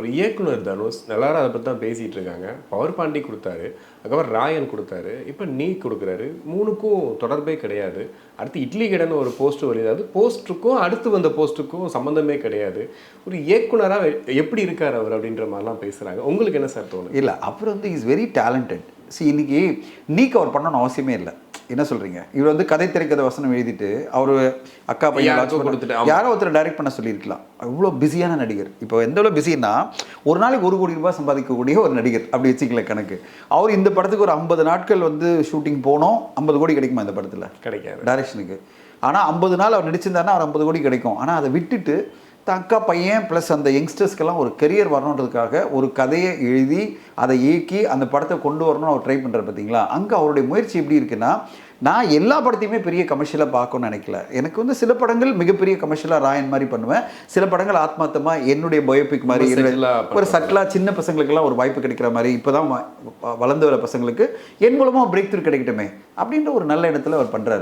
ஒரு இயக்குனர் தனுஷ் எல்லாரும் அதை பற்றி தான் பேசிகிட்டு இருக்காங்க. பவர் பாண்டி கொடுத்தாரு, அதுக்கப்புறம் ராயன் கொடுத்தாரு, இப்போ நீ கொடுக்குறாரு. 3க்கும் தொடர்பே கிடையாது. அடுத்து இட்லி கடைன்னு ஒரு போஸ்ட் வெளியாது, போஸ்ட்டுக்கும் அடுத்து வந்த போஸ்ட்டுக்கும் சம்மந்தமே கிடையாது. ஒரு இயக்குனராக எப்படி இருக்கார் அவர் அப்படின்ற மாதிரிலாம் பேசுகிறாங்க. உங்களுக்கு என்ன சார் தோணுது? இல்லை, அவர் வந்து இஸ் வெரி டேலண்டட். இன்னைக்கு நீக்கு அவர் பண்ணணும்னு அவசியமே இல்லை. என்ன சொல்கிறீங்க? இவர் வந்து கதை திரைக்கதை வசனம் எழுதிட்டு அவர் அக்கா பையன் கொடுத்துட்டு யாரோ ஒருத்தர் டைரக்ட் பண்ண சொல்லியிருக்கலாம். அவ்வளோ பிஸியான நடிகர். இப்போ எந்த அளவு பிஸின்னா ஒரு நாளைக்கு 1 கோடி ரூபாய் சம்பாதிக்கக்கூடிய ஒரு நடிகர் அப்படி வச்சுக்கல கணக்கு. அவர் இந்த படத்துக்கு ஒரு 50 நாட்கள் வந்து ஷூட்டிங் போனோம். 50 கோடி கிடைக்குமா இந்த படத்தில்? கிடைக்காது டைரக்ஷனுக்கு. ஆனால் 50 நாள் அவர் நடிச்சிருந்தாருன்னா அவர் 50 கோடி கிடைக்கும். ஆனால் அதை விட்டுட்டு அக்கா பையன் ப்ளஸ் அந்த யங்ஸ்டர்ஸ்க்கெல்லாம் ஒரு கெரியர் வரணுன்றதுக்காக ஒரு கதையை எழுதி அதை இயக்கி அந்த படத்தை கொண்டு வரணும்னு அவர் ட்ரை பண்ணுறாரு. பார்த்தீங்களா? அங்கே அவருடைய முயற்சி எப்படி இருக்குன்னா, நான் எல்லா படத்தையுமே பெரிய கமர்ஷியலாக பார்க்கணும்னு நினைக்கல. எனக்கு வந்து சில படங்கள் மிகப்பெரிய கமர்ஷியலாக ராயன் மாதிரி பண்ணுவேன். சில படங்கள் ஆத்மார்த்தமாக என்னுடைய பயோபிக் மாதிரி ஒரு சட்டிலாக சின்ன பசங்களுக்கெல்லாம் ஒரு வாய்ப்பு கிடைக்கிற மாதிரி, இப்போ தான் வளர்ந்து வர பசங்களுக்கு என் மூலமாக பிரேக் த்ரூ கிடைக்கட்டுமே அப்படின்ற ஒரு நல்ல இடத்துல அவர் பண்ணுறாரு.